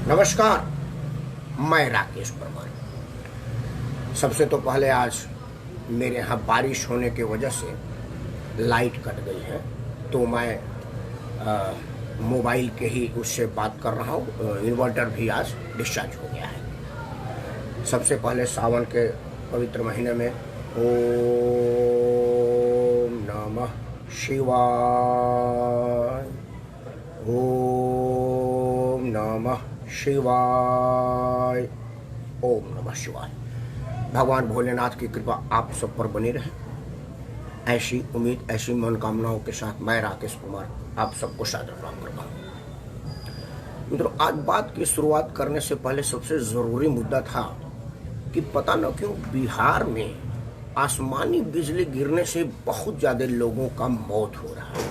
नमस्कार। मैं राकेश परमार। सबसे तो पहले आज मेरे यहाँ बारिश होने की वजह से लाइट कट गई है, तो मैं मोबाइल के ही उससे बात कर रहा हूँ। इन्वर्टर भी आज डिस्चार्ज हो गया है। सबसे पहले सावन के पवित्र महीने में ओम नमः शिवाय, ओम नमः शिवाय, ओम नमः शिवाय। भगवान भोलेनाथ की कृपा आप सब पर बनी रहे। ऐसी उम्मीद, ऐसी मनोकामनाओं के साथ मैं राकेश कुमार आप सबको सादर प्रणाम करता हूँ। मित्रों, आज बात की शुरुआत करने से पहले सबसे जरूरी मुद्दा था कि पता न क्यों बिहार में आसमानी बिजली गिरने से बहुत ज्यादा लोगों का मौत हो रहा है।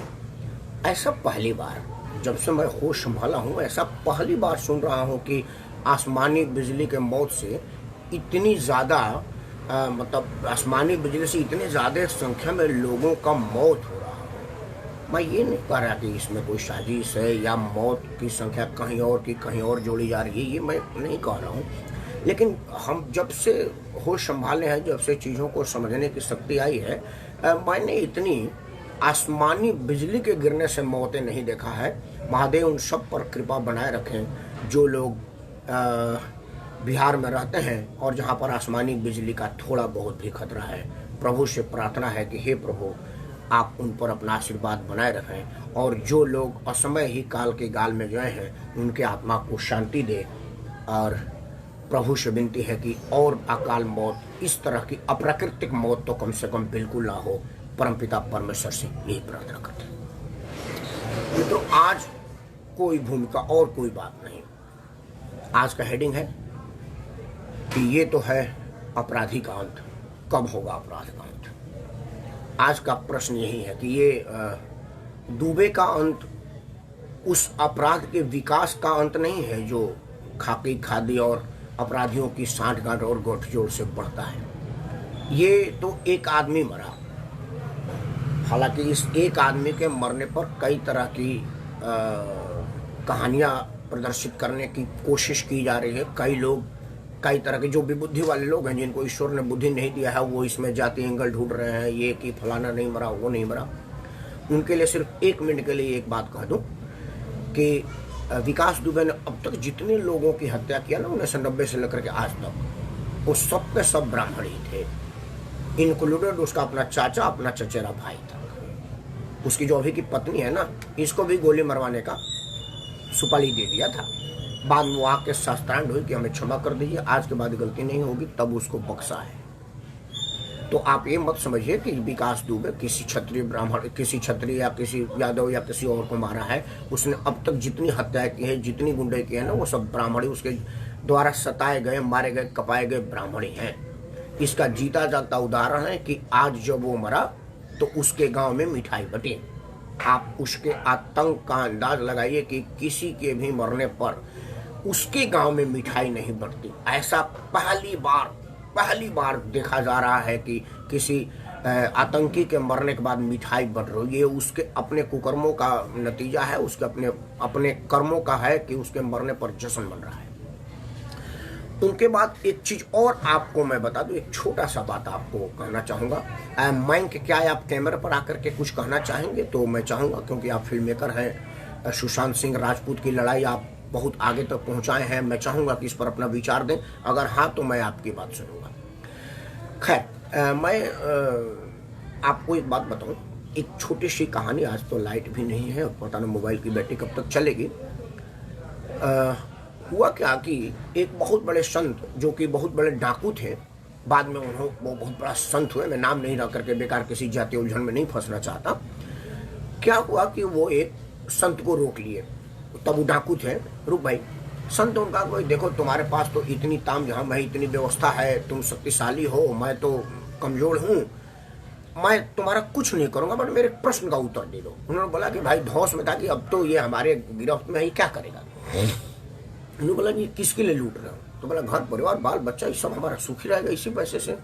ऐसा पहली बार, जब से मैं होश संभाला हूँ, ऐसा पहली बार सुन रहा हूँ कि आसमानी बिजली के मौत से इतनी ज़्यादा मतलब आसमानी बिजली से इतने ज़्यादा संख्या में लोगों का मौत हो रहा है। मैं ये नहीं कह रहा कि इसमें कोई साजिश है या मौत की संख्या कहीं और की कहीं और जोड़ी जा रही है, ये मैं नहीं कह रहा हूँ। लेकिन हम जब से होश संभाले हैं, जब से चीज़ों को समझने की शक्ति आई है, मैंने इतनी आसमानी बिजली के गिरने से मौतें नहीं देखा है। महादेव उन सब पर कृपा बनाए रखें जो लोग बिहार में रहते हैं और जहाँ पर आसमानी बिजली का थोड़ा बहुत भी खतरा है। प्रभु से प्रार्थना है कि हे प्रभु, आप उन पर अपना आशीर्वाद बनाए रखें, और जो लोग असमय ही काल के गाल में गए हैं उनके आत्मा को शांति दे। और प्रभु से विनती है कि और अकाल मौत, इस तरह की अप्राकृतिक मौत तो कम से कम बिल्कुल ना हो। परमपिता परमेश्वर से यही प्रार्थना करते हैं। मित्रों, आज कोई भूमिका और कोई बात नहीं। आज का हेडिंग है कि ये तो है अपराधी का अंत, कब होगा अपराध का अंत। आज का प्रश्न यही है कि ये दुबे का अंत उस अपराध के विकास का अंत नहीं है जो खाकी खादी और अपराधियों की सांठगांठ और गठजोड़ से बढ़ता है। ये तो एक आदमी मरा, हालांकि इस एक आदमी के मरने पर कई तरह की कहानियां प्रदर्शित करने की कोशिश की जा रही है। कई लोग, कई तरह के जो भी बुद्धि वाले लोग हैं, जिनको ईश्वर ने बुद्धि नहीं दिया है, वो इसमें जाति एंगल ढूंढ रहे हैं, ये कि फलाना नहीं मरा, वो नहीं मरा। उनके लिए सिर्फ एक मिनट के लिए एक बात कह दूं कि विकास दुबे ने अब तक जितने लोगों की हत्या किया ना, 1990 से लेकर के आज तक, वो सब के सब ब्राह्मण ही थे, इंक्लूडेड उसका अपना चाचा, अपना चचेरा भाई था। उसकी जो अभी की पत्नी है ना, इसको भी गोली मरवाने का सुपारी दे दिया था। बाद में वो आके शास्त्रांत हुई कि हमें क्षमा कर दीजिए, आज के बाद गलती नहीं होगी, तब उसको बख्शा है। तो आप ये मत समझिए कि विकास दुबे किसी क्षत्रिय ब्राह्मण, किसी क्षत्रिय या किसी यादव या किसी और को मारा है। उसने अब तक जितनी हत्याएं की है, जितनी गुंडे की है ना, वो सब ब्राह्मणी, उसके द्वारा सताए गए, मारे गए, कपाए गए ब्राह्मणी हैं। इसका जीता जागता उदाहरण है कि आज जब वो मरा तो उसके गांव में मिठाई बटी। आप उसके आतंक का अंदाज लगाइए कि किसी के भी मरने पर उसके गांव में मिठाई नहीं बटती। ऐसा पहली बार देखा जा रहा है कि किसी आतंकी के मरने के बाद मिठाई बट रही है। ये उसके अपने कुकर्मों का नतीजा है, उसके अपने कर्मों का है कि उसके मरने पर जश्न मन रहा है। उनके बाद एक चीज और आपको मैं बता दूं, एक छोटा सा बात आपको कहना चाहूंगा। मैं क्या आप कैमरे पर आकर के कुछ कहना चाहेंगे? तो मैं चाहूंगा, क्योंकि आप फिल्म मेकर हैं, सुशांत सिंह राजपूत की लड़ाई आप बहुत आगे तक पहुंचाए हैं। मैं चाहूंगा कि इस पर अपना विचार दें। अगर हाँ, तो मैं आपकी बात सुनूंगा। खैर, मैं आपको एक बात बताऊं, एक छोटी सी कहानी। आज तो लाइट भी नहीं है और पता नहीं मोबाइल की बैटरी कब तक चलेगी। हुआ क्या कि एक बहुत बड़े संत, जो कि बहुत बड़े डाकू थे, बाद में वो बहुत बड़ा संत हुए। मैं नाम नहीं रख करके बेकार किसी जातीय उलझन में नहीं फंसना चाहता। क्या हुआ कि वो एक संत को रोक लिए, तब वो डाकू थे। रुक भाई, संत उनका कोई, देखो तुम्हारे पास तो इतनी तामझाम है, इतनी व्यवस्था है, तुम शक्तिशाली हो, मैं तो कमजोर हूँ, मैं तुम्हारा कुछ नहीं करूंगा, बट मेरे प्रश्न का उत्तर दे दो। उन्होंने बोला कि भाई धौस में था कि अब तो ये हमारे गिरफ्त में है, क्या करेगा। उन्होंने बोला कि किसके लिए लूट रहे हो? तो बोला घर परिवार बाल बच्चा ये सब हमारा सुखी रहेगा इसी पैसे से।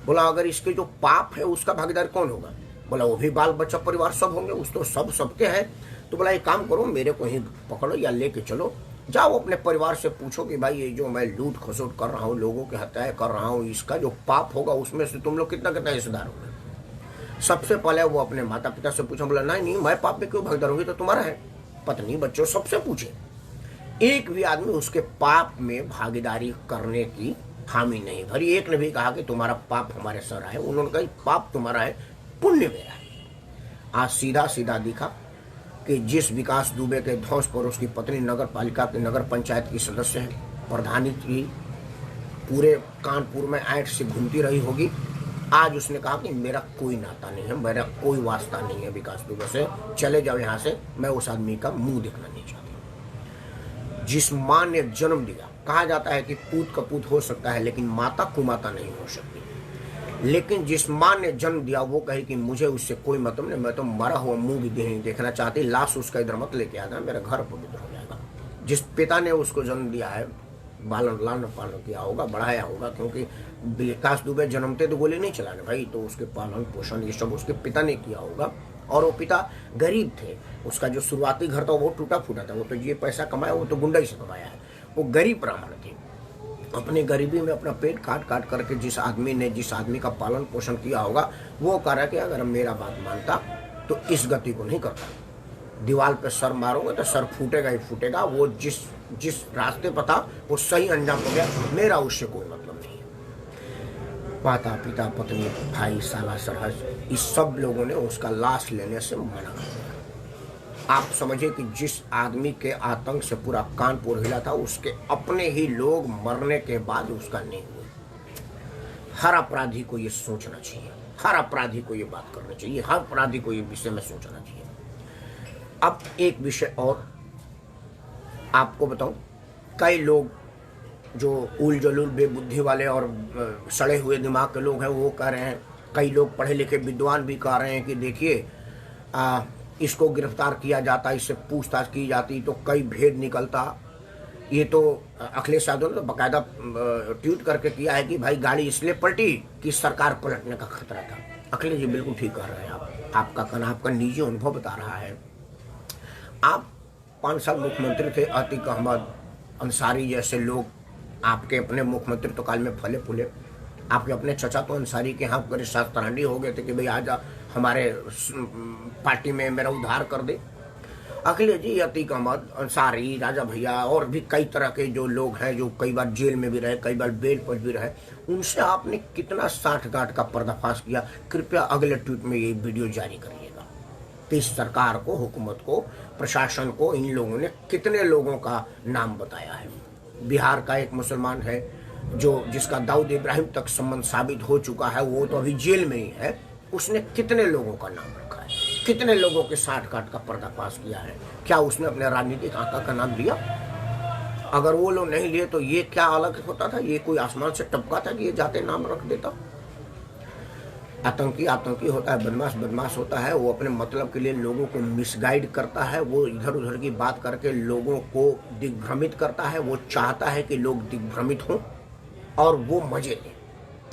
बोला अगर इसके जो पाप है उसका भागीदार कौन होगा? बोला वो भी बाल बच्चा परिवार सब होंगे, उस तो सब सबके हैं। तो बोला एक काम करो, मेरे को ही पकड़ो या लेके चलो, जाओ अपने परिवार से पूछो कि भाई ये जो मैं लूट खसोट कर रहा हूँ, लोगों की हत्याएं कर रहा हूँ, इसका जो पाप होगा उसमें से तुम लोग कितना कितना हिस्सेदार होंगे। सबसे पहले वो अपने माता पिता से पूछा, बोला नहीं नहीं मैं पाप में क्यों भागीदार होंगी, तो तुम्हारा है, पत्नी बच्चों सबसे पूछे। एक भी आदमी उसके पाप में भागीदारी करने की हामी नहीं भरी। एक ने भी कहा कि तुम्हारा पाप हमारे सर है, उन्होंने कहा पाप तुम्हारा है, पुण्य मेरा है। आज सीधा सीधा दिखा कि जिस विकास दुबे के ध्वंस पर उसकी पत्नी नगर पालिका की नगर पंचायत की सदस्य है, प्रधानी थी, पूरे कानपुर में ऐंठ से घूमती रही होगी, आज उसने कहा कि मेरा कोई नाता नहीं है, मेरा कोई वास्ता नहीं है विकास दुबे से, चले जाओ यहाँ से, मैं उस आदमी का मुंह देखना नहीं चाहती। जिस माँ ने जन्म दिया, कहा जाता है कि पूत का पूत हो सकता है लेकिन माता कुमाता नहीं हो सकती। लेकिन जिस माँ ने जन्म दिया वो कहे कि मुझे उससे कोई मतलब नहीं, मैं तो मरा हुआ मुंह भी नहीं देखना चाहती, लाश उसका इधर मत लेके आना, मेरा घर पवित्र हो जाएगा। जिस पिता ने उसको जन्म दिया है, लालन पालन किया होगा, बढ़ाया होगा, क्योंकि विकास दुबे जन्मते तो गोली नहीं चलाने भाई, तो उसके पालन पोषण ये सब उसके पिता ने किया होगा। और वो पिता गरीब थे, उसका जो शुरुआती घर था वो टूटा फूटा था, वो तो ये पैसा कमाया वो तो गुंडा ही से कमाया है, वो गरीब ब्राह्मण थे। अपनी गरीबी में अपना पेट काट काट करके जिस आदमी का पालन पोषण किया होगा, वो कह रहा कि अगर मेरा बात मानता तो इस गति को नहीं करता। दीवार पे सर मारोगे तो सर फूटेगा ही फूटेगा। वो जिस रास्ते पर था वो सही अंजाम हो गया, मेरा उससे कोई मतलब नहीं है। माता पिता पत्नी भाई साला सरहद इस सब लोगों ने उसका लाश लेने से मना कर दिया। आप समझे कि जिस आदमी के आतंक से पूरा कानपुर हिला था, उसके अपने ही लोग मरने के बाद उसका नहीं हुआ। हर अपराधी को ये सोचना चाहिए, हर अपराधी को ये बात करनी चाहिए, हर अपराधी को ये विषय में सोचना चाहिए। अब एक विषय और आपको बताऊं, कई लोग जो उल जलूल बेबुद्धि वाले और सड़े हुए दिमाग के लोग हैं वो कह रहे हैं, कई लोग पढ़े लिखे विद्वान भी कह रहे हैं कि देखिए इसको गिरफ्तार किया जाता, इससे पूछताछ की जाती तो कई भेद निकलता। ये तो अखिलेश यादव ने तो बाकायदा ट्वीट करके किया है कि भाई गाड़ी इसलिए पलटी कि सरकार पलटने का खतरा था। अखिलेश जी बिल्कुल ठीक कह रहे हैं आपका कहना, आपका निजी अनुभव बता रहा है। आप 5 साल मुख्यमंत्री थे, अतीक अहमद अंसारी जैसे लोग आपके अपने मुख्यमंत्री काल में फले फूले। आपके अपने चचा तो अंसारी के यहाँ पूरे शास्त्रांडी हो गए थे कि भाई आजा हमारे पार्टी में मेरा उद्धार कर दे। अखिलेश जी, अतीक अहमद अंसारी, राजा भैया और भी कई तरह के जो लोग हैं जो कई बार जेल में भी रहे, कई बार बेल पर भी रहे, उनसे आपने कितना साठगांठ का पर्दाफाश किया। कृपया अगले ट्वीट में ये वीडियो जारी करिएगा कि इस सरकार को, हुकूमत को, प्रशासन को इन लोगों ने कितने लोगों का नाम बताया है। बिहार का एक मुसलमान है जिसका दाऊद इब्राहिम तक संबंध साबित हो चुका है, वो तो अभी जेल में ही है। उसने कितने लोगों का नाम रखा है, कितने लोगों के साठगांठ का पर्दाफाश किया है। क्या उसने अपने राजनीतिक आका का नाम लिया? अगर वो लोग नहीं लिए तो ये क्या अलग होता था? ये कोई आसमान से टपका था कि ये जाते नाम रख देता? आतंकी होता है, बदमाश होता है। वो अपने मतलब के लिए लोगों को मिसगाइड करता है, वो इधर उधर की बात करके लोगों को दिग्भ्रमित करता है। वो चाहता है कि लोग दिग्भ्रमित हों और वो मजे लें।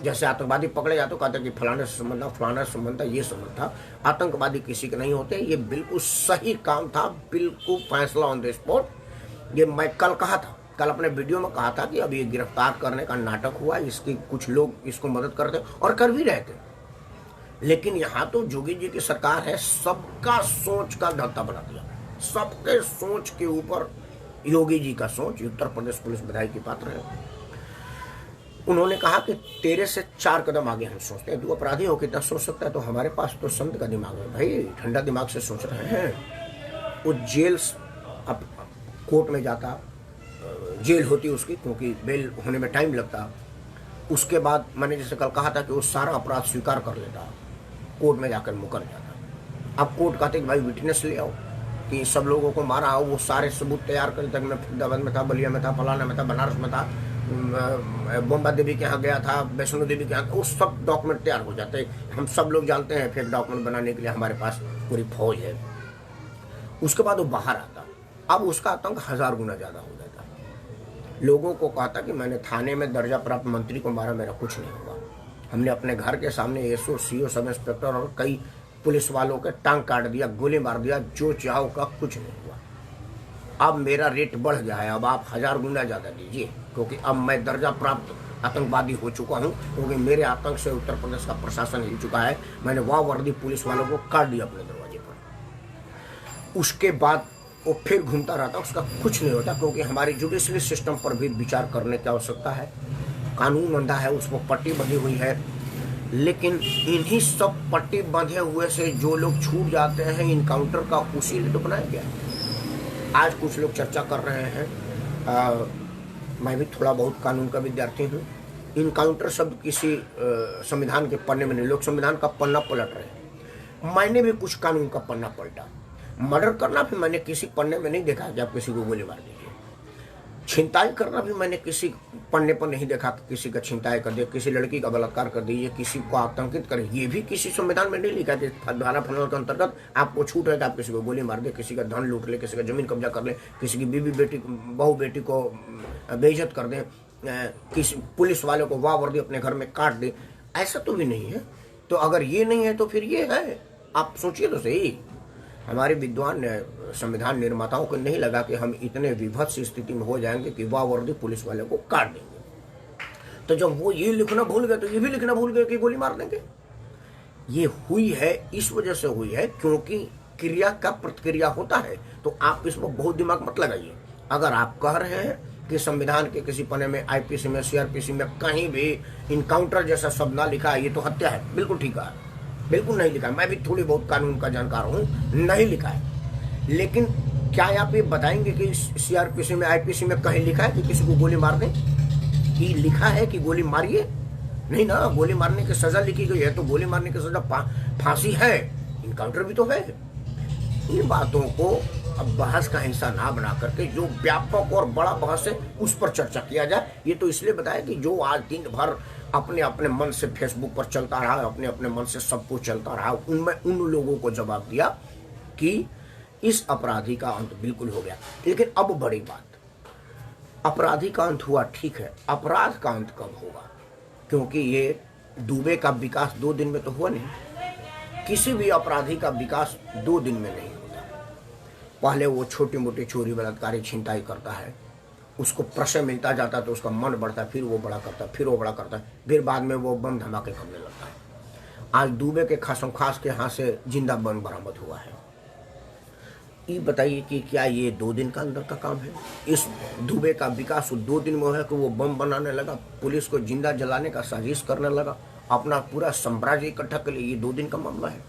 जैसे आतंकवादी पकड़े जाते कहते हैं कि फलाने से संबंध था, फलाना संबंध था, ये संबंध था। आतंकवादी किसी के नहीं होते। ये बिल्कुल सही काम था, बिल्कुल फैसला ऑन द स्पॉट। ये मैं कल कहा था, कल अपने वीडियो में कहा था कि अब ये गिरफ्तार करने का नाटक हुआ, इसकी कुछ लोग इसको मदद करते और कर भी रहे थे। लेकिन यहाँ तो जोगी जी की सरकार है, सबका सोच का धत्ता बना दिया। सबके सोच के ऊपर योगी जी का सोच, उत्तर प्रदेश पुलिस बधाई की पात्र है। उन्होंने कहा कि तेरे से 4 कदम आगे हम सोचते हैं। तू अपराधी हो कितना सोच सकता है? तो हमारे पास तो संत का दिमाग है भाई, ठंडा दिमाग से सोच रहे हैं। वो जेल अब कोर्ट में जाता, जेल होती उसकी, क्योंकि बेल होने में टाइम लगता। उसके बाद मैंने जैसे कल कहा था कि वो सारा अपराध स्वीकार कर लेता, कोर्ट में जाकर मुकर जाता। अब कोर्ट कहते कि भाई विटनेस ले आओ कि सब लोगों को मारा हो, वो सारे सबूत तैयार कर तक मैं फरीदाबाद में था, बलिया में था, फलाना में था, बनारस में था, बोम्बा देवी के यहाँ गया था, वैष्णो देवी के यहाँ, वो सब डॉक्यूमेंट तैयार हो जाते हैं। हम सब लोग जानते हैं फेक डॉक्यूमेंट बनाने के लिए हमारे पास पूरी फौज है। उसके बाद वो बाहर आता, अब उसका आतंक 1000 गुना ज़्यादा हो जाता। लोगों को कहता कि मैंने थाने में दर्जा प्राप्त मंत्री को मारा, मेरा कुछ नहीं हुआ। हमने अपने घर के सामने एसओ, सीओ, सब इंस्पेक्टर और कई पुलिस वालों के टांग काट दिया, गोली मार दिया, जो चाहो का कुछ नहीं हुआ। अब मेरा रेट बढ़ गया है, अब आप 1000 गुना ज़्यादा दीजिए, क्योंकि अब मैं दर्जा प्राप्त आतंकवादी हो चुका हूं, क्योंकि मेरे आतंक से उत्तर प्रदेश का प्रशासन हिल चुका है। मैंने वह वर्दी पुलिस वालों को काट दिया अपने दरवाजे पर। उसके बाद वो फिर घूमता रहता, उसका कुछ नहीं होता, क्योंकि हमारी जुडिशरी सिस्टम पर भी विचार करने की आवश्यकता है। कानून बंधा है, उस पर पट्टी बंधी हुई है, लेकिन इन्हीं सब पट्टी बंधे हुए से जो लोग छूट जाते हैं, इनकाउंटर का उसी लिए तो बनाया गया है। आज कुछ लोग चर्चा कर रहे हैं, मैं भी थोड़ा बहुत कानून का विद्यार्थी हूँ, इनकाउंटर शब्द किसी संविधान के पन्ने में नहीं, लोग संविधान का पन्ना पलट रहे हैं। मैंने भी कुछ कानून का पन्ना पलटा। मर्डर करना भी मैंने किसी पन्ने में नहीं देखा कि आप किसी को गोली मार दीजिए। छिनताई करना भी मैंने किसी पन्ने पर नहीं देखा कि किसी का छिनताई कर दे, किसी लड़की का बलात्कार कर दीजिए, किसी को आतंकित करे, ये भी किसी संविधान में नहीं लिखा कि धारा फलना के अंतर्गत आपको छूट है कि आप किसी को गोली मार दे, किसी का धन लूट ले, किसी का जमीन कब्जा कर ले, किसी की बीवी बेटी बहू बेटी को बेइज्जत कर दे, किसी पुलिस वाले को वाह वर्दी अपने घर में काट दे। ऐसा तो भी नहीं है। तो अगर ये नहीं है तो फिर ये है। आप सोचिए तो सही, हमारे विद्वान संविधान निर्माताओं को नहीं लगा कि हम इतने विभत्स स्थिति में हो जाएंगे कि वाह वर्दी पुलिस वाले को काट देंगे। तो जब वो ये लिखना भूल गए तो ये भी लिखना भूल गए कि गोली मार देंगे। ये हुई है, इस वजह से हुई है क्योंकि क्रिया का प्रतिक्रिया होता है। तो आप इसमें बहुत दिमाग मत लगाइए। अगर आप कह रहे हैं कि संविधान के किसी पन्ने में, आईपीसी में, सीआरपीसी में कहीं भी इनकाउंटर जैसा शब्द ना लिखा है, ये तो हत्या है, बिल्कुल ठीक है, बिल्कुल नहीं लिखा है। मैं भी थोड़ी बहुत कानून का जानकार हूँ, नहीं लिखा है। लेकिन क्या आप ये बताएंगे कि सीआरपीसी में, आईपीसी में कहीं लिखा है कि किसी को गोली मार दें? कि लिखा है कि गोली मारिए? नहीं ना, गोली मारने की सजा लिखी गई है तो गोली मारने की सजा फांसी है, इनकाउंटर भी तो है। इन बातों को अब बहस का हिस्सा ना बना करके जो व्यापक और बड़ा बहस है उस पर चर्चा किया जाए। ये तो इसलिए बताया कि जो आज दिन भर अपने अपने मन से फेसबुक पर चलता रहा, अपने अपने मन से सब कुछ चलता रहा, उनमें उन लोगों को जवाब दिया कि इस अपराधी का अंत बिल्कुल हो गया। लेकिन अब बड़ी बात, अपराधी का अंत हुआ ठीक है, अपराध का अंत कब होगा? क्योंकि ये दुबे का विकास 2 दिन में तो हुआ नहीं। किसी भी अपराधी का विकास 2 दिन में नहीं होता। पहले वो छोटी मोटी चोरी बलात्कारी छिनताई करता है, उसको प्रश्रय मिलता जाता है तो उसका मन बढ़ता है, फिर वो बड़ा करता है, फिर वो बड़ा करता है, फिर बाद में वो बम धमाके करने लगता है। आज दुबे के खासम खास के हाथ से जिंदा बम बरामद हुआ है। ये बताइए कि क्या ये 2 दिन का अंदर का काम है? इस दुबे का विकास 2 दिन में है कि वो बम बनाने लगा, पुलिस को जिंदा जलाने का साजिश करने लगा, अपना पूरा साम्राज्य इकट्ठा कर लिए। ये 2 दिन का मामला है।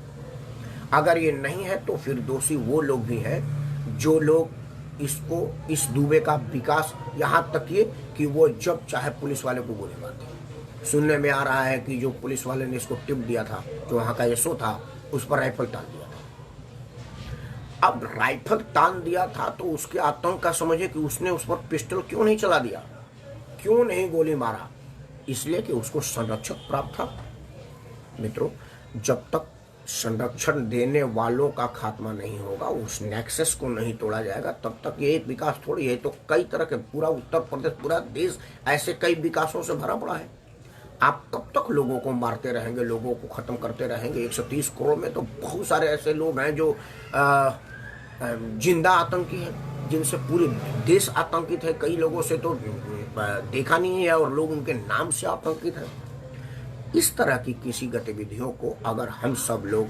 अगर ये नहीं है तो फिर दोषी वो लोग भी हैं जो लोग इस दुबे का विकास यहाँ तक ये कि वो जब चाहे पुलिस वाले को गोली मारते। सुनने में आ रहा है कि जो पुलिस वाले ने इसको टिप दिया था, जो वहाँ का एसओ था, उस पर राइफल तान दिया था। अब राइफल तान दिया था तो उसके आतंक का समझे कि उसने उस पर पिस्टल क्यों नहीं चला दिया, क्यों नहीं गोली मारा? इसलिए कि उसको संरक्षक प्राप्त था। मित्रों, जब तक संरक्षण देने वालों का खात्मा नहीं होगा, उस नेक्सस को नहीं तोड़ा जाएगा, तब तक ये एक विकास थोड़ी है। तो कई तरह के, पूरा उत्तर प्रदेश, पूरा देश ऐसे कई विकासों से भरा पड़ा है। आप कब तक लोगों को मारते रहेंगे, लोगों को खत्म करते रहेंगे? 130 करोड़ में तो बहुत सारे ऐसे लोग हैं जो जिंदा आतंकी हैं, जिनसे पूरे देश आतंकित है। कई लोगों से तो देखा नहीं है और लोग उनके नाम से आतंकित है। इस तरह की किसी गतिविधियों को अगर हम सब लोग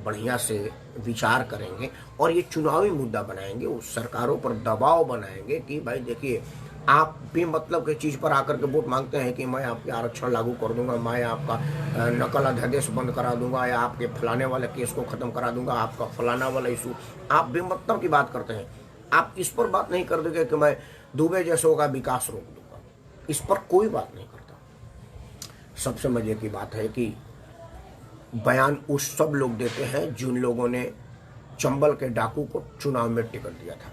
बढ़िया से विचार करेंगे और ये चुनावी मुद्दा बनाएंगे, उस सरकारों पर दबाव बनाएंगे कि भाई देखिए, आप भी मतलब की चीज़ पर आकर के वोट मांगते हैं कि मैं आपके आरक्षण लागू कर दूंगा, मैं आपका नकल अध्यादेश बंद करा दूंगा, या आपके फलाने वाले केस को ख़त्म करा दूंगा, आपका फलाना वाला इशू, आप बेमतलब की बात करते हैं। आप इस पर बात नहीं कर देंगे कि मैं दुबे जैसों का विकास रोक दूंगा। इस पर कोई बात नहीं करता। सबसे मजे की बात है कि बयान उस सब लोग देते हैं जिन लोगों ने चंबल के डाकू को चुनाव में टिकट दिया था।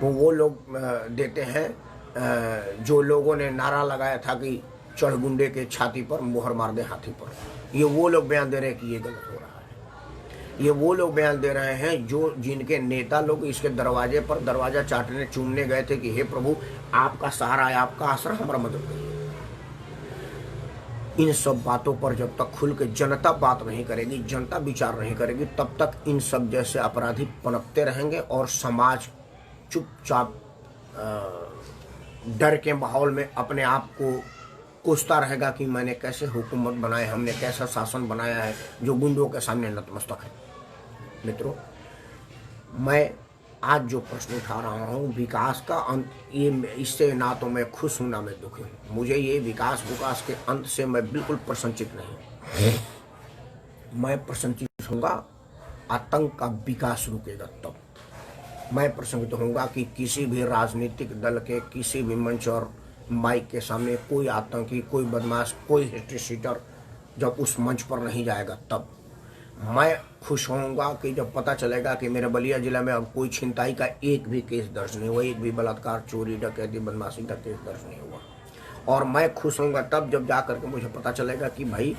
वो लोग देते हैं जो लोगों ने नारा लगाया था कि चढ़ गुंडे के छाती पर मोहर मार दे हाथी पर। ये वो लोग बयान दे रहे हैं कि ये गलत हो रहा है। ये वो लोग बयान दे रहे हैं जो जिनके नेता लोग इसके दरवाजे पर दरवाजा चाटने चूमने गए थे कि हे प्रभु, आपका सहारा है, आपका आसरा, हमारा मदद करिए। इन सब बातों पर जब तक खुल के जनता बात नहीं करेगी, जनता विचार नहीं करेगी, तब तक इन सब जैसे अपराधी पनपते रहेंगे और समाज चुपचाप डर के माहौल में अपने आप को कोसता रहेगा कि मैंने कैसे हुकूमत बनाए, हमने कैसा शासन बनाया है जो गुंडों के सामने नतमस्तक है। मित्रों, मैं आज जो प्रश्न उठा रहा हूँ विकास का अंत, ये इससे ना तो मैं खुश हूँ ना मैं दुखी हूँ। मुझे ये विकास के अंत से मैं बिल्कुल प्रसन्नचित नहीं। मैं प्रसन्नचित होऊंगा आतंक का विकास रुकेगा तब। मैं प्रसन्नचित होऊंगा कि किसी भी राजनीतिक दल के किसी भी मंच और माइक के सामने कोई आतंकी, कोई बदमाश, कोई हिस्ट्री शीटर जब उस मंच पर नहीं जाएगा तब। मैं खुश होऊंगा कि जब पता चलेगा कि मेरे बलिया जिला में अब कोई छिनताई का एक भी केस दर्ज नहीं हुआ, एक भी बलात्कार, चोरी, डकैती, बदमाशी का केस दर्ज नहीं हुआ। और मैं खुश होऊंगा तब जब जा करके मुझे पता चलेगा कि भाई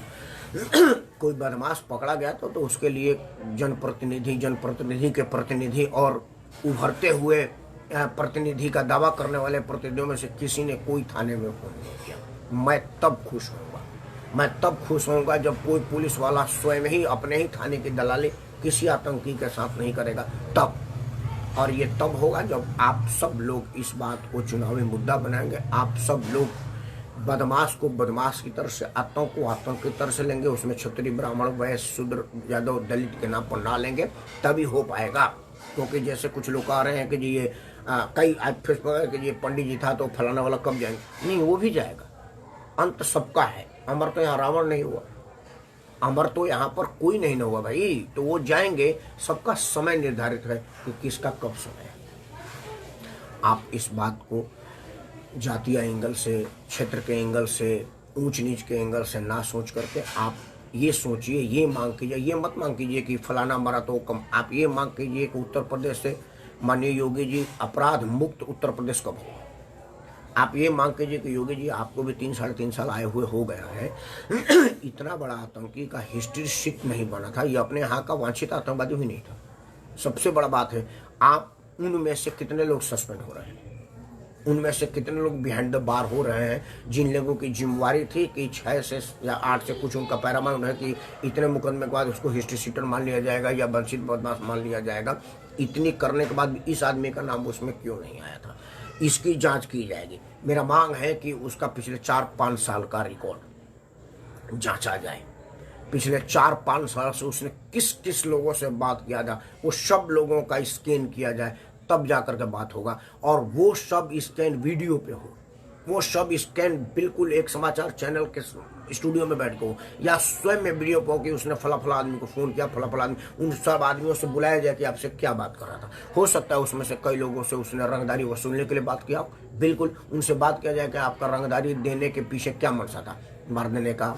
कोई बदमाश पकड़ा गया तो उसके लिए जनप्रतिनिधि के प्रतिनिधि और उभरते हुए प्रतिनिधि का दावा करने वाले प्रतिनिधियों में से किसी ने कोई थाने में फोन नहीं किया। मैं तब खुश होऊंगा। मैं तब खुश होऊंगा जब कोई पुलिस वाला स्वयं ही अपने ही थाने की दलाली किसी आतंकी के साथ नहीं करेगा तब। और ये तब होगा जब आप सब लोग इस बात को चुनावी मुद्दा बनाएंगे। आप सब लोग बदमाश को बदमाश की तरफ से, आतंक को आतंक की तरफ से लेंगे। उसमें क्षत्रिय, ब्राह्मण, वैश्य, शूद्र, यादव, दलित के नाम पर ना लेंगे, तभी हो पाएगा। क्योंकि जैसे कुछ लोग आ रहे हैं कि जी ये कई आज फेसबुक है कि ये पंडित जी था तो फलाना वाला कब जाएंगे, नहीं, वो भी जाएगा। अंत सबका है। अमर तो यहाँ रावण नहीं हुआ, अमर तो यहाँ पर कोई नहीं हुआ भाई। तो वो जाएंगे, सबका समय निर्धारित है कि किसका कब समय है। आप इस बात को जातीय एंगल से, क्षेत्र के एंगल से, ऊंच नीच के एंगल से ना सोच करके आप ये सोचिए, ये मांग कीजिए। ये मत मांग कीजिए कि फलाना मरा तो कम। आप ये मांग कीजिए कि उत्तर प्रदेश से माननीय योगी जी अपराध मुक्त उत्तर प्रदेश कब हो। आप ये मांग कीजिए कि योगी जी आपको भी 3-3.5 साल आए हुए हो गया है। इतना बड़ा आतंकी का हिस्ट्री शीट नहीं बना था। ये अपने यहाँ का वांछित आतंकवादी भी नहीं था। सबसे बड़ा बात है, आप उनमें से कितने लोग सस्पेंड हो रहे हैं, उनमें से कितने लोग बिहाइंड द बार हो रहे हैं। जिन लोगों की जिम्मेवारी थी कि 6 से या 8 से कुछ उनका पैरामाउंट है कि इतने मुकदमे के बाद उसको हिस्ट्री शीटर मान लिया जाएगा या वंचित बदमाश मान लिया जाएगा, इतनी करने के बाद इस आदमी का नाम उसमें क्यों नहीं आया था, इसकी जांच की जाएगी। मेरा मांग है कि उसका पिछले 4-5 साल का रिकॉर्ड जांचा जाए। पिछले 4-5 साल से उसने किस किस लोगों से बात किया था, वो सब लोगों का स्कैन किया जाए, तब जाकर के बात होगा। और वो सब स्कैन वीडियो पे हो, वो सब स्कैन बिल्कुल एक समाचार चैनल के स्टूडियो में बैठ के हो, या स्वयं में वीडियो पे हो कि उसने फला फला आदमी को फोन किया, फला फला आदमी। उन सब आदमियों से बुलाया जाए कि आपसे क्या बात कर रहा था। हो सकता है उसमें से कई लोगों से उसने रंगदारी वसूलने के लिए बात किया, बिल्कुल उनसे बात किया जाए कि आपका रंगदारी देने के पीछे क्या मनसा था, मार देने का,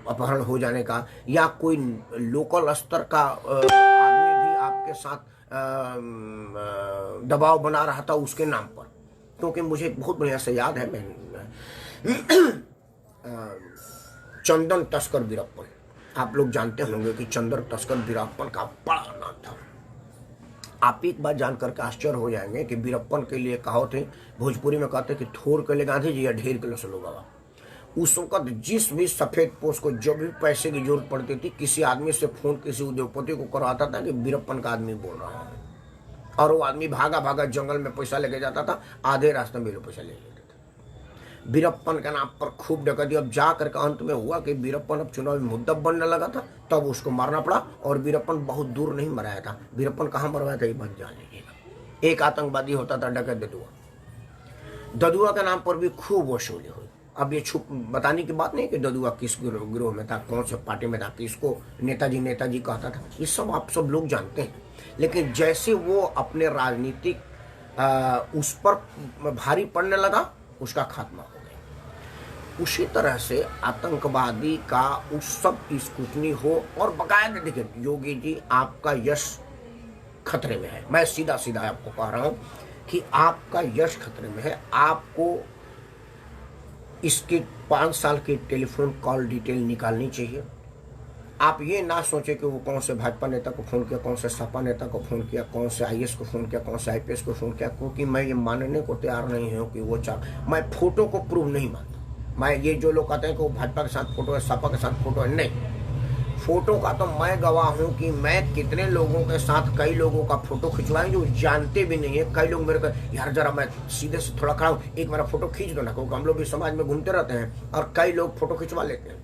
अपहरण हो जाने का, या कोई लोकल स्तर का आदमी भी आपके साथ दबाव बना रहा था उसके नाम पर। क्योंकि मुझे बहुत बढ़िया से याद है, मैं चंदन तस्कर वीरप्पन, आप लोग जानते होंगे कि चंदन तस्कर वीरप्पन का बड़ा नाम था। आप एक बात जानकर के आश्चर्य हो जाएंगे कि वीरप्पन के लिए कहावत है, भोजपुरी में कहते कि थोर के लिए गांधी जी या ढेर के लिए सलो बाबा। उस वक्त जिस भी सफेद पोस्ट को जब भी पैसे की जरूरत पड़ती थी, किसी आदमी से फोन किसी उद्योगपति को करवाता था कि वीरप्पन का आदमी बोल रहा है, और वो आदमी भागा भागा जंगल में पैसा लेके जाता था, आधे रास्ते में पैसा ले लेता था। वीरप्पन के नाम पर खूब डकैती। अब जा करके अंत में हुआ कि वीरप्पन अब चुनावी मुद्दा बनने लगा था, तब उसको मारना पड़ा। और वीरप्पन बहुत दूर नहीं मराया था। वीरप्पन कहाँ मरवाया था ये बात जान लीजिएगा। एक आतंकवादी होता था डकैत ददुआ के नाम पर भी खूब वसूली हुई। अब ये छुप बताने की बात नहीं कि ददुआ किस गिरोह में था, कौन से पार्टी में था, किसको नेताजी कहता था, ये सब आप सब लोग जानते हैं। लेकिन जैसे वो अपने राजनीतिक उस पर भारी पड़ने लगा, उसका खात्मा हो गया। उसी तरह से आतंकवादी का उस सब की स्क्रूटनी हो। और बकायदा देखिए योगी जी, आपका यश खतरे में है। मैं सीधा सीधा आपको कह रहा हूं कि आपका यश खतरे में है। आपको इसके 5 साल की टेलीफोन कॉल डिटेल निकालनी चाहिए। आप ये ना सोचें कि वो कौन से भाजपा नेता को फ़ोन किया, कौन से सपा नेता को फ़ोन किया, कौन से आईएएस को फ़ोन किया, कौन से आईपीएस को फ़ोन किया, क्योंकि मैं ये मानने को तैयार नहीं हूँ कि वो मैं फोटो को प्रूव नहीं मानता। मैं ये जो लोग कहते हैं कि वो भाजपा के साथ फोटो है, सपा के साथ फोटो है, नहीं, फोटो का तो मैं गवाह हूं कि मैं कितने लोगों के साथ कई लोगों का फोटो खिंचवाए जो जानते भी नहीं है। कई लोग मेरे को, यार जरा मैं सीधे से थोड़ा खड़ा हूं, एक मेरा फोटो खींच दो ना, क्योंकि हम लोग भी समाज में घूमते रहते हैं और कई लोग फोटो खिंचवा लेते हैं।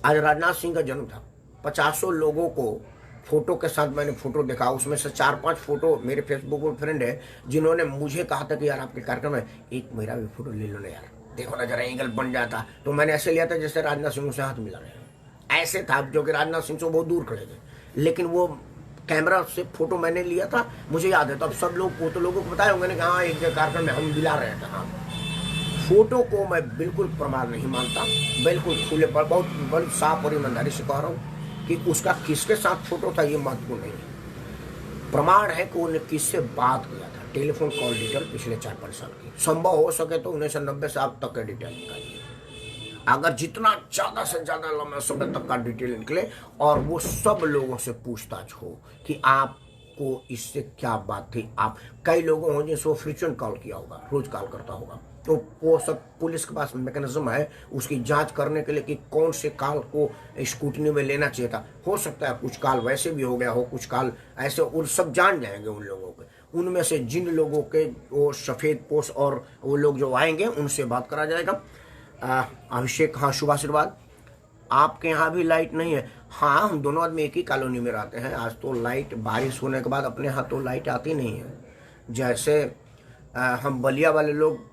आज राजनाथ सिंह का जन्म था, 50 लोगों को फोटो के साथ मैंने फोटो देखा। उसमें से 4-5 फोटो मेरे फेसबुक पर फ्रेंड है जिन्होंने मुझे कहा था कि यार आपके कार्यक्रम में एक मेरा भी फोटो ले लो ना यार, देखो ना जरा एंगल बन जाता। तो मैंने ऐसे लिया था जैसे राजनाथ सिंह से हाथ मिला रहे, ऐसे था, जो कि राजनाथ सिंह से बहुत दूर खड़े थे, लेकिन वो कैमरा से फोटो मैंने लिया था, मुझे याद है। तो अब सब लोग, वो तो लोगों को बताए होंगे ना कि हाँ एक कार्यक्रम में हम मिला रहे थे। हाँ, फोटो को मैं बिल्कुल प्रमाण नहीं मानता, बिल्कुल खुले पर बहुत बड़ी साफ और ईमानदारी से कह रहा हूँ कि उसका किसके साथ फोटो था ये महत्वपूर्ण नहीं है। प्रमाण है कि उन्हें किससे बात किया था, टेलीफोन कॉल डिटेल पिछले 4-5 साल की, संभव हो सके तो 1990 से आप तक का डिटेल निकालिए। अगर जितना ज्यादा से ज्यादा लंबे समय तक का डिटेल निकले और वो सब लोगों से पूछताछ हो कि आपको इससे क्या बात थी। आप कई लोगों हो जिसको फ्रीक्वेंट कॉल किया होगा, रोज कॉल करता होगा, तो वो सब पुलिस के पास मैकेनिज्म है उसकी जांच करने के लिए कि कौन से कॉल को स्कूटनी में लेना चाहिए था। हो सकता है कुछ कॉल वैसे भी हो गया हो, कुछ कॉल ऐसे, उन सब जान जाएंगे उन लोगों के। उनमें से जिन लोगों के वो सफेद पोस्ट और वो लोग जो आएंगे उनसे बात करा जाएगा। अभिषेक, हाँ शुभ आशीर्वाद, आपके यहाँ भी लाइट नहीं है? हाँ, हम दोनों आदमी एक ही कॉलोनी में रहते हैं। आज तो लाइट, बारिश होने के बाद अपने यहाँ तो लाइट आती नहीं है। जैसे हम बलिया वाले लोग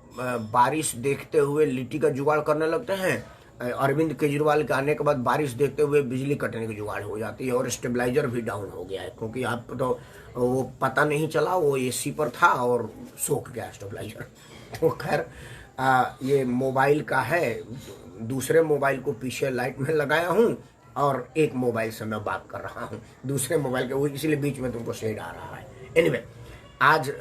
बारिश देखते हुए लिट्टी का जुगाड़ करने लगते हैं, अरविंद केजरीवाल के आने के बाद बारिश देखते हुए बिजली कटने की जुगाड़ हो जाती है और स्टेबलाइजर भी डाउन हो गया है, क्योंकि आप तो वो पता नहीं चला, वो एसी पर था और सूख गया स्टेबलाइजर। तो खैर ये मोबाइल का है, दूसरे मोबाइल को पीछे लाइट में लगाया हूँ और एक मोबाइल से मैं बात कर रहा हूँ, दूसरे मोबाइल के, वो इसलिए बीच में तुमको शेड आ रहा है। एनीवे, आज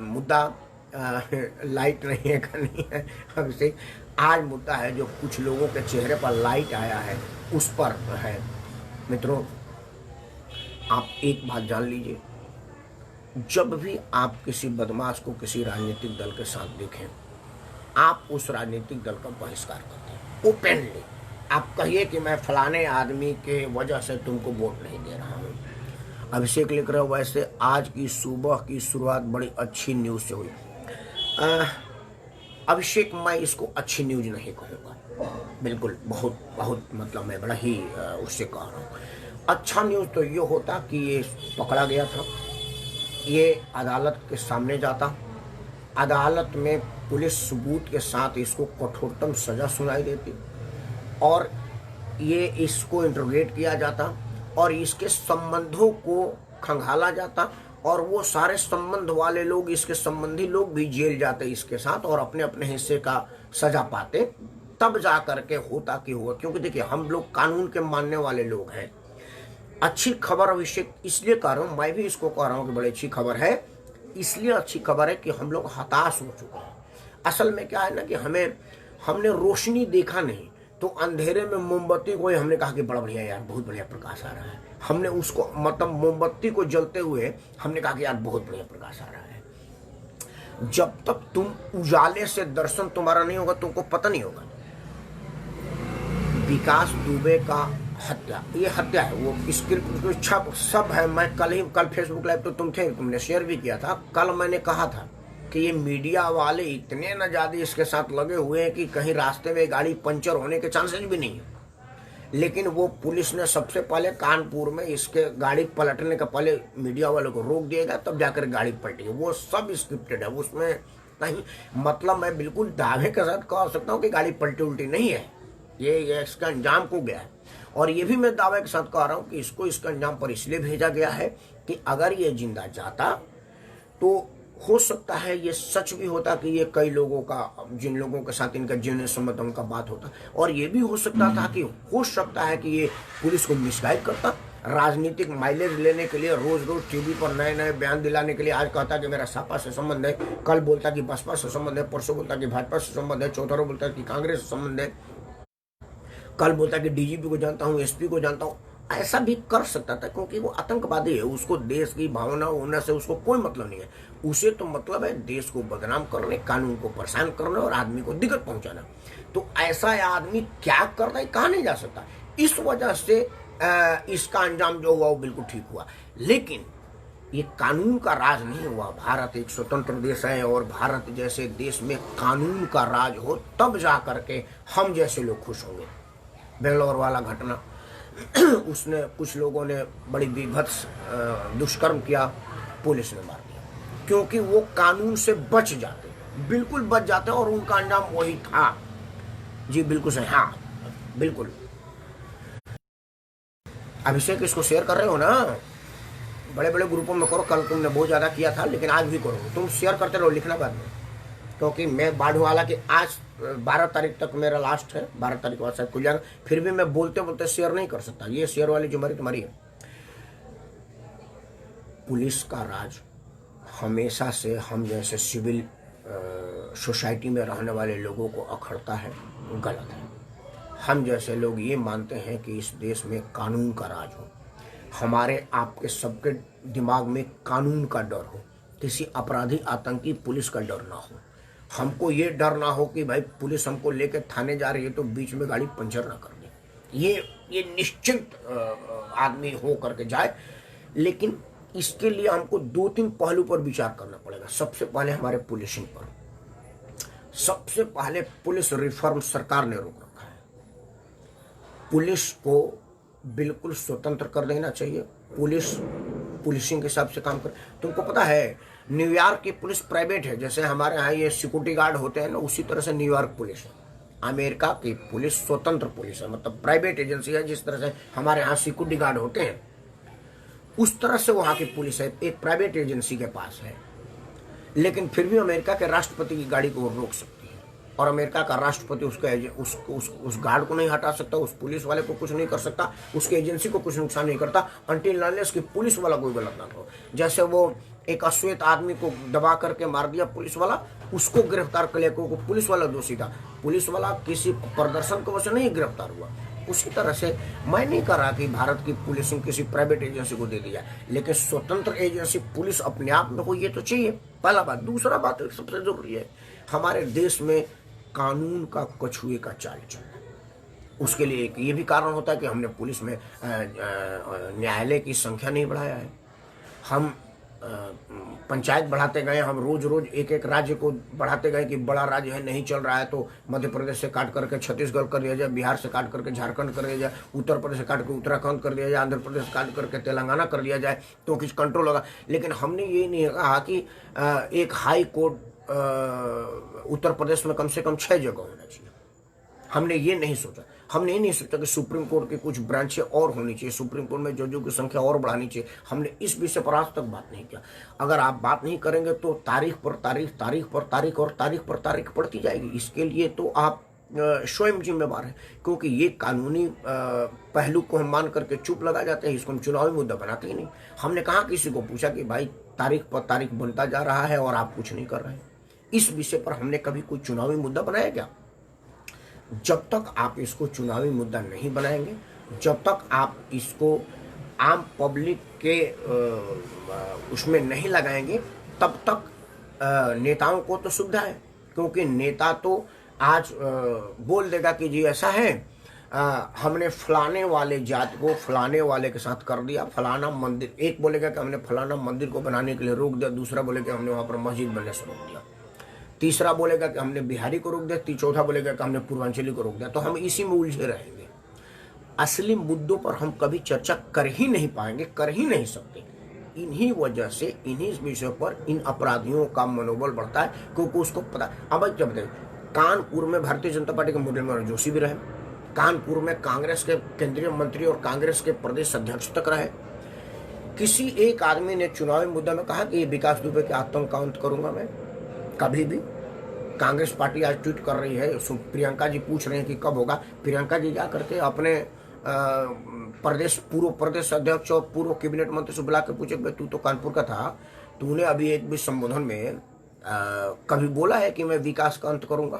मुद्दा लाइट नहीं है का नहीं है अभिषेक, आज मुद्दा है जो कुछ लोगों के चेहरे पर लाइट आया है उस पर है। मित्रों, आप एक बात जान लीजिए, जब भी आप किसी बदमाश को किसी राजनीतिक दल के साथ देखें, आप उस राजनीतिक दल का बहिष्कार करते हैं ओपनली। आप कहिए कि मैं फलाने आदमी के वजह से तुमको वोट नहीं दे रहा हूँ। अभिषेक लिख रहे हो, वैसे आज की सुबह की शुरुआत बड़ी अच्छी न्यूज़ से हुई। अभिषेक, मैं इसको अच्छी न्यूज़ नहीं कहूँगा, बिल्कुल बहुत बहुत मतलब मैं बड़ा ही उससे कह रहा हूँ। अच्छा न्यूज़ तो ये होता कि ये पकड़ा गया था, ये अदालत के सामने जाता, अदालत में पुलिस सबूत के साथ इसको कठोरतम सज़ा सुनाई देती और ये इसको इंट्रोगेट किया जाता और इसके संबंधों को खंगाला जाता और वो सारे संबंध वाले लोग, इसके संबंधी लोग भी जेल जाते इसके साथ और अपने अपने हिस्से का सजा पाते, तब जा करके होता कि हुआ। क्योंकि देखिए, हम लोग कानून के मानने वाले लोग हैं। अच्छी खबर अभिषेक इसलिए कह रहा हूँ, मैं भी इसको कह रहा हूँ कि बड़ी अच्छी खबर है, इसलिए अच्छी खबर है कि हम लोग हताश हो चुके हैं। असल में क्या है ना कि हमने रोशनी देखा नहीं, तो अंधेरे में मोमबत्ती को ही हमने कहा कि बड़ा बढ़िया यार, बहुत बढ़िया प्रकाश आ रहा है। हमने उसको मतलब मोमबत्ती को जलते हुए हमने कहा कि यार बहुत बढ़िया प्रकाश आ रहा है। जब तक तुम उजाले से दर्शन तुम्हारा नहीं होगा, तुमको पता नहीं होगा। विकास दुबे का हत्या, ये हत्या है, वो स्क्रिप्ट सब है। मैं कल फेसबुक लाइव तो तुमने शेयर भी किया था। कल मैंने कहा था कि ये मीडिया वाले इतने न ज्यादा इसके साथ लगे हुए हैं कि कहीं रास्ते में गाड़ी पंचर होने के चांसेस भी नहीं है। लेकिन वो पुलिस ने सबसे पहले कानपुर में इसके गाड़ी पलटने का पहले मीडिया वालों को रोक दिएगा, तब जाकर गाड़ी पलटी। वो सब स्क्रिप्टेड है, उसमें नहीं, मतलब मैं बिल्कुल दावे के साथ कह सकता हूँ कि गाड़ी पलटी उल्टी नहीं है, ये इसका अंजाम को गया है। और ये भी मैं दावे के साथ कह रहा हूँ कि इसको इसका अंजाम पर इसलिए भेजा गया है कि अगर ये जिंदा जाता तो हो सकता है ये सच भी होता कि ये कई लोगों का, जिन लोगों के साथ इनका जीवन संबंध उनका बात होता, और ये भी हो सकता था कि हो सकता है कि ये पुलिस को मिसगाइड करता, राजनीतिक माइलेज लेने के लिए रोज रोज टीवी पर नए नए बयान दिलाने के लिए। आज कहता कि मेरा सपा से संबंध है, कल बोलता कि बसपा से संबंध है, परसों बोलता कि भाजपा से संबंध है, चौथा रोज बोलता कि कांग्रेस से संबंध है, कल बोलता कि डीजीपी को जानता हूँ, एसपी को जानता हूँ। ऐसा भी कर सकता था क्योंकि वो आतंकवादी है, उसको देश की भावना होने से उसको कोई मतलब नहीं है। उसे तो मतलब है देश को बदनाम करने, कानून को परेशान करने और आदमी को दिक्कत पहुंचाना। तो ऐसा आदमी क्या करता है कहा नहीं जा सकता। इस वजह से इसका अंजाम जो हुआ वो बिल्कुल ठीक हुआ। लेकिन ये कानून का राज नहीं हुआ। भारत एक स्वतंत्र देश है और भारत जैसे देश में कानून का राज हो तब जा करके हम जैसे लोग खुश होंगे। बेंगलोर वाला घटना, उसने कुछ लोगों ने बड़ी विभत्स दुष्कर्म किया, पुलिस ने मार दिया, क्योंकि वो कानून से बच जाते, बिल्कुल बच जाते और उनका अंजाम वही था। जी बिल्कुल सही, हाँ बिल्कुल। अभिषेक इसको शेयर कर रहे हो ना, बड़े बड़े ग्रुपों में करो। कल तुमने बहुत ज़्यादा किया था लेकिन आज भी करो, तुम शेयर करते रहो, लिखना बाद में, क्योंकि मैं बाढ़वाला के आज 12 तारीख तक मेरा लास्ट है, 12 तारीख बाद शायद खुल जाएगा, फिर भी मैं बोलते बोलते शेयर नहीं कर सकता। ये शेयर वाली जिम्मेदारी तुम्हारी है। पुलिस का राज हमेशा से हम जैसे सिविल सोसाइटी में रहने वाले लोगों को अखड़ता है, गलत है। हम जैसे लोग ये मानते हैं कि इस देश में कानून का राज हो, हमारे आपके सबके दिमाग में कानून का डर हो, किसी अपराधी आतंकी पुलिस का डर ना हो। हमको ये डर ना हो कि भाई पुलिस हमको लेके थाने जा रही है तो बीच में गाड़ी पंचर ना कर दे। ये निश्चित आदमी हो करके जाए। लेकिन इसके लिए हमको 2-3 पहलू पर विचार करना पड़ेगा। सबसे पहले हमारे पुलिसिंग पर, सबसे पहले पुलिस रिफॉर्म सरकार ने रोक रखा है। पुलिस को बिल्कुल स्वतंत्र कर देना चाहिए। पुलिस पुलिसिंग के हिसाब से काम करे। तुमको पता है न्यूयॉर्क की पुलिस प्राइवेट है, जैसे हमारे यहाँ ये सिक्योरिटी गार्ड होते हैं ना, उसी तरह से न्यूयॉर्क पुलिस है। अमेरिका की पुलिस स्वतंत्र पुलिस है, मतलब प्राइवेट एजेंसी है। जिस तरह से हमारे यहाँ सिक्योरिटी गार्ड होते हैं उस तरह से वहाँ की पुलिस है, एक प्राइवेट एजेंसी के पास है। लेकिन फिर भी अमेरिका के राष्ट्रपति की गाड़ी को रोक सकती है और अमेरिका का राष्ट्रपति उस गार्ड को नहीं हटा सकता, उस पुलिस वाले को कुछ नहीं कर सकता, उसके एजेंसी को कुछ नुकसान नहीं करता अनटिल अनलेस कि पुलिस वाला कोई गलत ना हो। जैसे वो एक अश्वेत आदमी को दबा करके मार दिया पुलिस वाला, उसको गिरफ्तार कर लिया क्योंकि पुलिस वाला दोषी था। पुलिस वाला किसी प्रदर्शन की वजह से नहीं गिरफ्तार हुआ। उसी तरह से मैं नहीं कर रहा कि भारत की पुलिसिंग किसी प्राइवेट एजेंसी को दे दी जाए, लेकिन स्वतंत्र एजेंसी पुलिस अपने आप में हो, ये तो चाहिए, पहला बात। दूसरा बात सबसे जरूरी है, हमारे देश में कानून का कछुए का चाल चल रहा है। उसके लिए एक ये भी कारण होता है कि हमने पुलिस में न्यायालय की संख्या नहीं बढ़ाया है। हम पंचायत बढ़ाते गए, हम रोज रोज एक एक राज्य को बढ़ाते गए कि बड़ा राज्य है, नहीं चल रहा है तो मध्य प्रदेश से काट करके छत्तीसगढ़ कर दिया जाए, बिहार से काट करके झारखंड कर दिया जाए, उत्तर प्रदेश से काट करके उत्तराखंड कर दिया जाए, आंध्र प्रदेश से काट करके तेलंगाना कर दिया जाए तो कुछ कंट्रोल होगा। लेकिन हमने ये नहीं कहा कि एक हाई कोर्ट उत्तर प्रदेश में कम से कम 6 जगह होना चाहिए। हमने ये नहीं सोचा। हमने ये नहीं सोचा कि सुप्रीम कोर्ट की कुछ ब्रांचें और होनी चाहिए, सुप्रीम कोर्ट में जजों की संख्या और बढ़ानी चाहिए। हमने इस विषय पर आज तक बात नहीं किया। अगर आप बात नहीं करेंगे तो तारीख पर तारीख, तारीख पर तारीख और तारीख पर तारीख पड़ती जाएगी। इसके लिए तो आप स्वयं जिम्मेवार हैं, क्योंकि ये कानूनी पहलू को हम मान करके चुप लगा जाते हैं, इसको हम चुनावी मुद्दा बनाते ही नहीं। हमने कहा किसी को पूछा कि भाई तारीख पर तारीख बनता जा रहा है और आप कुछ नहीं कर रहे हैं। इस विषय पर हमने कभी कोई चुनावी मुद्दा बनाया क्या? जब तक आप इसको चुनावी मुद्दा नहीं बनाएंगे, जब तक आप इसको आम पब्लिक के उसमें नहीं लगाएंगे, तब तक नेताओं को तो सुविधा है, क्योंकि नेता तो आज बोल देगा कि जी ऐसा है, हमने फलाने वाले जाति को फलाने वाले के साथ कर दिया, फलाना मंदिर, एक बोलेगा कि हमने फलाना मंदिर को बनाने के लिए रोक दिया, दूसरा बोलेगा हमने वहाँ पर मस्जिद बनने से रोक दिया, तीसरा बोलेगा कि हमने बिहारी को रोक दिया, चौथा बोलेगा कि हमने पूर्वांचली को रोक दिया। तो हम इसी में उलझे रहेंगे। असली मुद्दों पर हम कभी चर्चा कर ही नहीं पाएंगे, कर ही नहीं सकते। इन्हीं वजह से इन्हीं विषयों पर इन अपराधियों का मनोबल बढ़ता है, क्योंकि उसको पता। अब जब देखिए कानपुर में भारतीय जनता पार्टी के मुरली मनोहर जोशी भी रहे, कानपुर में कांग्रेस के केंद्रीय मंत्री और कांग्रेस के प्रदेश अध्यक्ष तक रहे। किसी एक आदमी ने चुनावी मुद्दा में कहा कि विकास दुबे के आतंक का अंत करूंगा मैं? कभी भी। कांग्रेस पार्टी आज ट्वीट कर रही है, प्रियंका जी पूछ रहे हैं कि कब होगा। प्रियंका जी जा करके अपने पूर्व प्रदेश अध्यक्ष और पूर्व कैबिनेट मंत्री से बुला के पूछे, तू तो कानपुर का था, तूने अभी एक भी संबोधन में कभी बोला है कि मैं विकास का अंत करूंगा?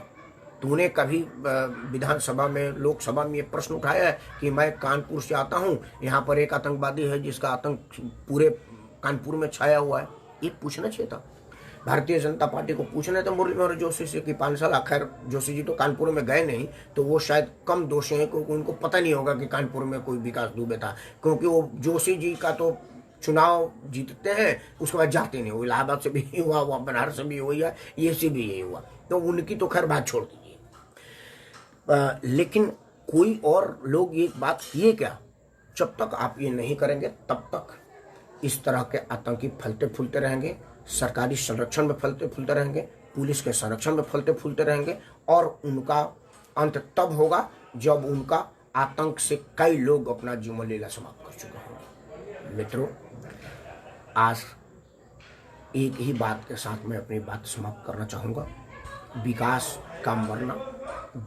तूने कभी विधानसभा में, लोकसभा में ये प्रश्न उठाया है कि मैं कानपुर से आता हूं, यहाँ पर एक आतंकवादी है जिसका आतंक पूरे कानपुर में छाया हुआ है? ये पूछना चाहिए था। भारतीय जनता पार्टी को पूछना था मुरली मनोहर जोशी से कि 5 साल, खैर जोशी जी तो कानपुर में गए नहीं, तो वो शायद कम दोषी हैं क्योंकि उनको पता नहीं होगा कि कानपुर में कोई विकास दुबे था, क्योंकि वो जोशी जी का तो चुनाव जीतते हैं उसके बाद जाते नहीं। वो इलाहाबाद से भी हुआ, वो बनारस से भी हुई है, ये से भी यही हुआ, तो उनकी तो खैर बात छोड़ दीजिए। लेकिन कोई और लोग ये बात किए क्या, जब तक आप ये नहीं करेंगे तब तक इस तरह के आतंकी फलते फूलते रहेंगे, सरकारी संरक्षण में फलते फूलते रहेंगे, पुलिस के संरक्षण में फलते फूलते रहेंगे, और उनका अंत तब होगा जब उनका आतंक से कई लोग अपना जीवन लीला समाप्त कर चुके होंगे। मित्रों, आज एक ही बात के साथ मैं अपनी बात समाप्त करना चाहूँगा। विकास का मरना,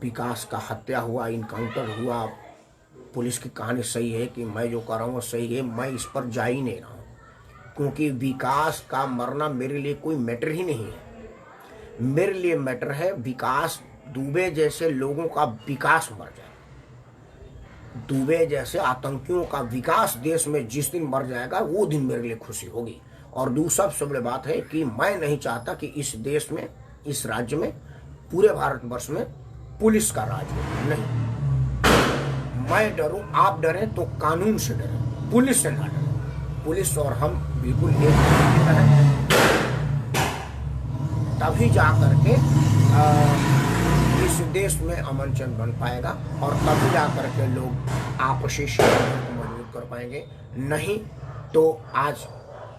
विकास का हत्या हुआ, इनकाउंटर हुआ, पुलिस की कहानी सही है कि मैं जो कर रहा हूँ वो सही है, मैं इस पर जा ही नहीं रहा हूँ, क्योंकि विकास का मरना मेरे लिए कोई मैटर ही नहीं है। मेरे लिए मैटर है विकास दुबे जैसे लोगों का विकास मर जाए, दुबे जैसे आतंकियों का विकास देश में जिस दिन मर जाएगा वो दिन मेरे लिए खुशी होगी। और दूसरा सबसे बड़ी बात है कि मैं नहीं चाहता कि इस देश में, इस राज्य में, पूरे भारतवर्ष में पुलिस का राज हो। नहीं, मैं डरूं, आप डरें तो कानून से डरें, पुलिस से ना डरें। पुलिस और हम बिल्कुल एक हैं, तभी जा करके इस देश में अमन चैन बन पाएगा, और तभी जा करके लोग आपसी संबंध को मजबूत कर पाएंगे। नहीं तो आज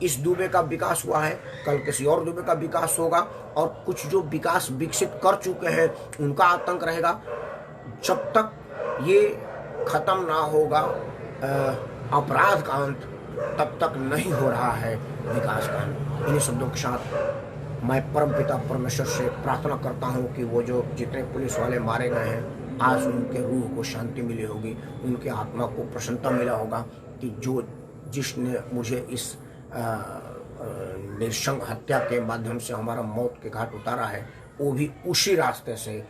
इस दुबे का विकास हुआ है, कल किसी और दुबे का विकास होगा, और कुछ जो विकास विकसित कर चुके हैं उनका आतंक रहेगा। जब तक ये खत्म ना होगा अपराध का अंत, तब तक नहीं हो रहा है विकास का अंत। इन्हीं शब्दों के साथ मैं परमपिता परमेश्वर से प्रार्थना करता हूँ कि वो जो जितने पुलिस वाले मारे गए हैं, आज उनके रूह को शांति मिली होगी, उनके आत्मा को प्रसन्नता मिला होगा कि जिसने मुझे इस निरसंग हत्या के माध्यम से हमारा मौत के घाट उतारा है, वो भी उसी रास्ते से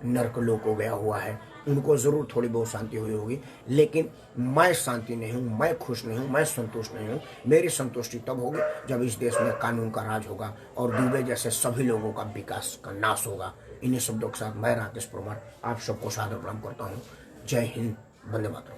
नरकलोक को गया हुआ है। उनको ज़रूर थोड़ी बहुत शांति हुई होगी, लेकिन मैं शांति नहीं हूँ, मैं खुश नहीं हूँ, मैं संतुष्ट नहीं हूँ। मेरी संतुष्टि तब होगी जब इस देश में कानून का राज होगा और दुबे जैसे सभी लोगों का विकास का नाश होगा। इन्हीं शब्दों के साथ मैं राकेश परमार आप सबको सादर प्रणाम करता हूँ। जय हिंद, वंदे मातरम।